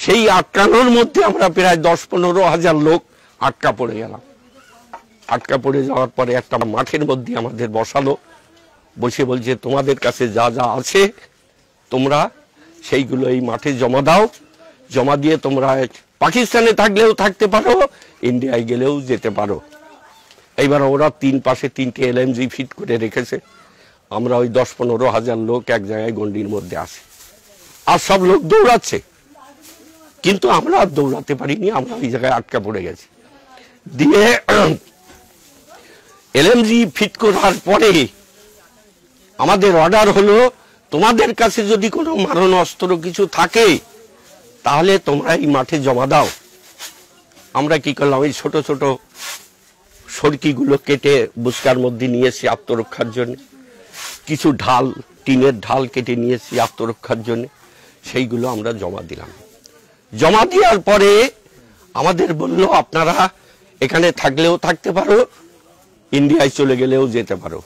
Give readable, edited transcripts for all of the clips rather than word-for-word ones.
সেই আটকানোর মধ্যে আমরা প্রায় 10-15 হাজার লোক আটকা পড়ে গেলাম। আটকা পড়ে যাওয়ার পরে একটা মাঠের মধ্যে আমাদের বসালো, বসে বলছে তোমাদের কাছে যা যা আছে তোমরা সেইগুলো এই মাঠে জমা দাও, জমা দিয়ে তোমরা পাকিস্তানে থাকলেও থাকতে পারো, ইন্ডিয়ায় গেলেও যেতে পারো। এইবার ওরা 3 পাশে 3টে LMG ফিট করে রেখেছে। আমরা ওই 10-15 হাজার লোক এক জায়গায় গন্ডির মধ্যে আসি, আর সব লোক দৌড়াচ্ছে, কিন্তু আমরা আর দৌড়াতে পারিনি, আমরা ওই জায়গায় আটকা পড়ে গেছি। দিয়ে LMG ফিট করার পরে আমাদের অর্ডার হলো তোমাদের কাছে যদি কোনো মারণ অস্ত্র কিছু থাকে তাহলে তোমরা এই মাঠে জমা দাও। আমরা কি করলাম, ওই ছোট ছোট সরকিগুলো কেটে বুসকার মধ্যে নিয়েছি আত্মরক্ষার জন্য, কিছু ঢাল, টিনের ঢাল কেটে নিয়েছি আত্মরক্ষার জন্য, সেইগুলো আমরা জমা দিলাম। জমা দেওয়ার পরে আমাদের বলল আপনারা এখানে থাকলেও থাকতে পারো, ইন্ডিয়ায় চলে গেলেও যেতে পারো।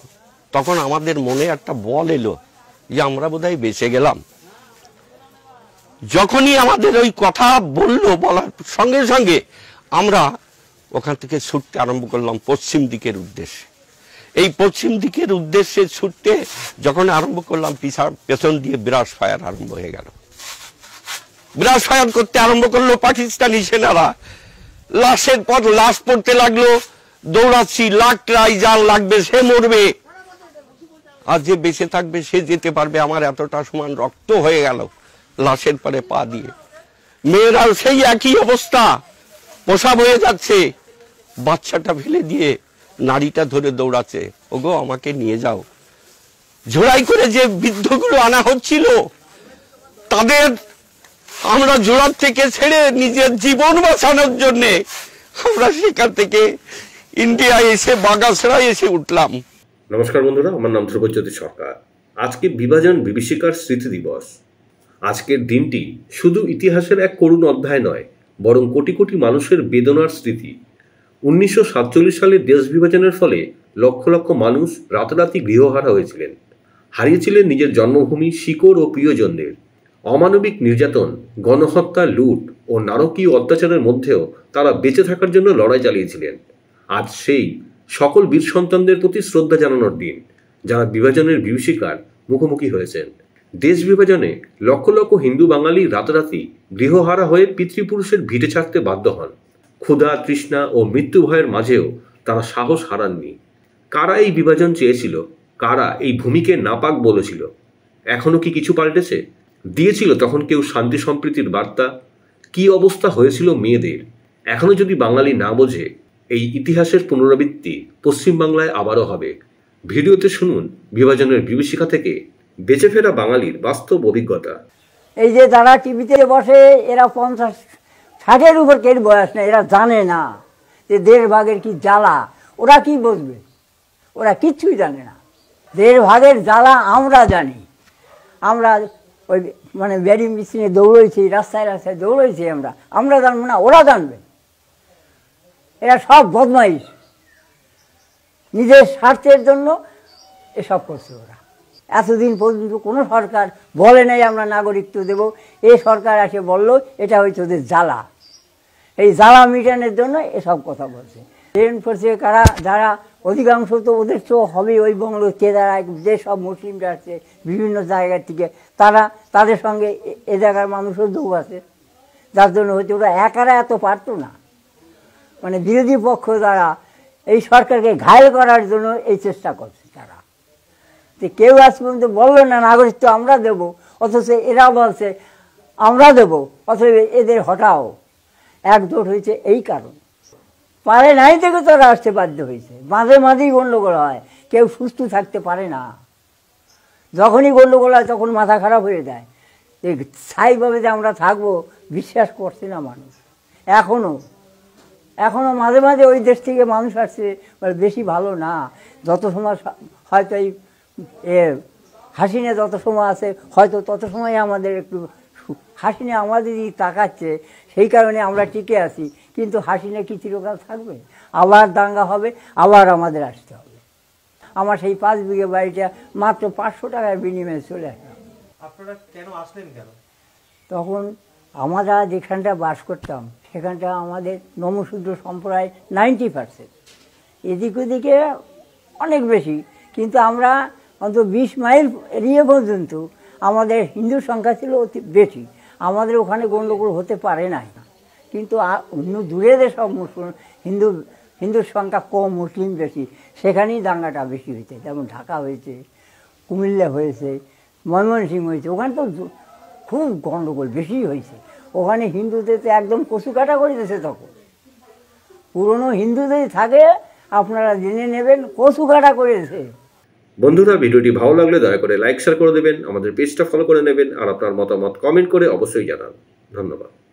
তখন আমাদের মনে একটা বল এলো যে আমরা বোধহয় বেঁচে গেলাম। যখনই আমাদের ওই কথা বলল, বলার সঙ্গে সঙ্গে আমরা ওখান থেকে ছুটতে আরম্ভ করলাম পশ্চিম দিকের উদ্দেশ্যে। এই পশ্চিম দিকের উদ্দেশ্যে ছুটতে যখন আরম্ভ করলাম, পেছন দিয়ে ব্রাশ ফায়ার আরম্ভ হয়ে গেল। ব্রাশ ফায়ার করতে আরম্ভ করলো পাকিস্তানি সেনারা। লাশের পর লাশ পড়তে লাগলো, দৌড়াচ্ছি, লাখ ট্রাই, যার লাগবে সে মরবে, আর যে বেঁচে থাকবে সে যেতে পারবে। আমার এতটা সমান রক্ত হয়ে গেল লাশের পরে পা দিয়ে। মেয়েরাও সেই একই অবস্থা, প্রসাব হয়ে যাচ্ছে, বাচ্চাটা ফেলে দিয়ে নারীটা ধরে দৌড়াচ্ছে, ওগো আমাকে নিয়ে যাও। ঝোড়াই করে যে বৃদ্ধগুলো আনা হচ্ছিল তাদের আমরা জোড়ার থেকে ছেড়ে নিজের জীবন বাঁচানোর জন্য আমরা সেখান থেকে ইন্ডিয়ায় এসে বাগাছড়ায় এসে উঠলাম। নমস্কার বন্ধুরা, আমার নাম ধ্রুবজ্যোতি সরকার। আজকে বিভাজন বিভীষিকার স্মৃতি দিবস। আজকের দিনটি শুধু ইতিহাসের এক করুণ অধ্যায় নয়, বরং কোটি কোটি মানুষের বেদনার স্মৃতি। 1947 সালে দেশ বিভাজনের ফলে লক্ষ লক্ষ মানুষ রাতারাতি গৃহহারা হয়েছিলেন, হারিয়েছিলেন নিজের জন্মভূমি, শিকড় ও প্রিয়জনদের। অমানবিক নির্যাতন, গণহত্যা, লুট ও নারকীয় অত্যাচারের মধ্যেও তারা বেঁচে থাকার জন্য লড়াই চালিয়েছিলেন। আজ সেই সকল বীর সন্তানদের প্রতি শ্রদ্ধা জানানোর দিন, যারা বিভাজনের বিভীষিকার মুখোমুখি হয়েছেন। দেশ বিভাজনে লক্ষ লক্ষ হিন্দু বাঙালি রাতারাতি গৃহহারা হয়ে পিতৃপুরুষের ভিটে ছাড়তে বাধ্য হন। ক্ষুধা, তৃষ্ণা ও মৃত্যু ভয়ের মাঝেও তারা সাহস হারাননি। কারা এই বিভাজন চেয়েছিল? কারা এই ভূমিকে নাপাক বলেছিল? এখনো কি কিছু পাল্টেছে? দিয়েছিল তখন কেউ শান্তি সম্প্রীতির বার্তা? কি অবস্থা হয়েছিল মেয়েদের? এখনো যদি বাঙালি না বোঝে, এই ইতিহাসের পুনরাবৃত্তি পশ্চিমবাংলায় আবারও হবে। ভিডিওতে শুনুন বিভাজনের বিভীষিকা থেকে বেঁচে ফেরা বাঙালির বাস্তব অভিজ্ঞতা। এই যে যারা টিভিতে বসে, এরা 50-60-এর উপর কেউ বয়স না, এরা জানে না যে দেড় ভাগের কি জ্বালা। ওরা কি বুঝবে? ওরা কিচ্ছুই জানে না। দেড় ভাগের জ্বালা আমরা জানি। আমরা ওই ব্যারি মেশিনে দৌড়েছি, রাস্তায় রাস্তায় দৌড়েছি, আমরা জানবো না? ওরা জানবে। এরা সব বদমাইশ, নিজের স্বার্থের জন্য এসব করছে ওরা। এতদিন পর্যন্ত কোনো সরকার বলে নাই আমরা নাগরিকত্ব দেব। এই সরকার এসে বললো এটা হচ্ছে ওদের জ্বালা। এই জ্বালা মিটানোর জন্য এসব কথা বলছে। ট্রেন করছে কারা? যারা অধিকাংশ তো ওদের তো হবে ওই বাংলো কেদারা, যেসব মুসলিমরা আসছে বিভিন্ন জায়গার থেকে, তাদের সঙ্গে এ জায়গার মানুষও দৌড়াচ্ছে। যার জন্য হচ্ছে ওরা একারা এত পারতো না। বিরোধী পক্ষ দ্বারা এই সরকারকে ঘায়েল করার জন্য এই চেষ্টা করছে তারা। যে কেউ আজ পর্যন্ত বললো না নাগরিকত্ব আমরা দেব, অথচ এরা বলছে আমরা দেব, অথচ এদের হটাও। একজোট হয়েছে এই কারণ। পারে নাই থেকে তারা আসতে বাধ্য হয়েছে। মাঝে মাঝেই গণ্ডগোল হয়, কেউ সুস্থ থাকতে পারে না। যখনই গণ্ডগোল হয় তখন মাথা খারাপ হয়ে যায়। এই স্থায়ীভাবে যে আমরা থাকবো বিশ্বাস করছে না মানুষ। এখনো মাঝে মাঝে ওই দেশ থেকে মানুষ আসছে, বেশি ভালো না। যত সময় হয়তো এই হাসিনা যত সময় আছে, হয়তো তত সময় আমাদের একটু হাসিনা আমাদের তাকাচ্ছে, সেই কারণে আমরা টিকে আছি। কিন্তু হাসিনা কি চিরকাল থাকবে? আবার দাঙ্গা হবে, আবার আমাদের আসতে হবে। আমার সেই 5 বিঘে বাড়িটা মাত্র 500 টাকার বিনিময়ে চলে আসলাম। আপনারা কেন আসলেন? কেন তখন আমরা যেখানটা বাস করতাম সেখানটা আমাদের নমশূদ্র সম্প্রদায় 90%, এদিক ওদিকে অনেক বেশি, কিন্তু আমরা অন্তত 20 মাইল এরিয়া পর্যন্ত আমাদের হিন্দুর সংখ্যা ছিল অতি বেশি। আমাদের ওখানে গণ্ডগোল হতে পারে নাই, কিন্তু অন্য দূরে যেসব হিন্দুর সংখ্যা কম, মুসলিম বেশি, সেখানেই দাঙ্গাটা বেশি হয়েছে। যেমন ঢাকা হয়েছে, কুমিল্লা হয়েছে, ময়মনসিংহ হয়েছে, ওখানে তো খুব গণ্ডগোল বেশি হয়েছে। ওখানে হিন্দুদের তো একদম কচু কাটা করে দিয়েছে। তখন পুরনো হিন্দু যদি থাকে আপনারা জেনে নেবেন, কচু কাটা করেছে। বন্ধুরা, ভিডিওটি ভালো লাগলে দয়া করে লাইক শেয়ার করে দেবেন, আমাদের পেজটা ফলো করে নেবেন, আর আপনার মতামত কমেন্ট করে অবশ্যই জানান। ধন্যবাদ।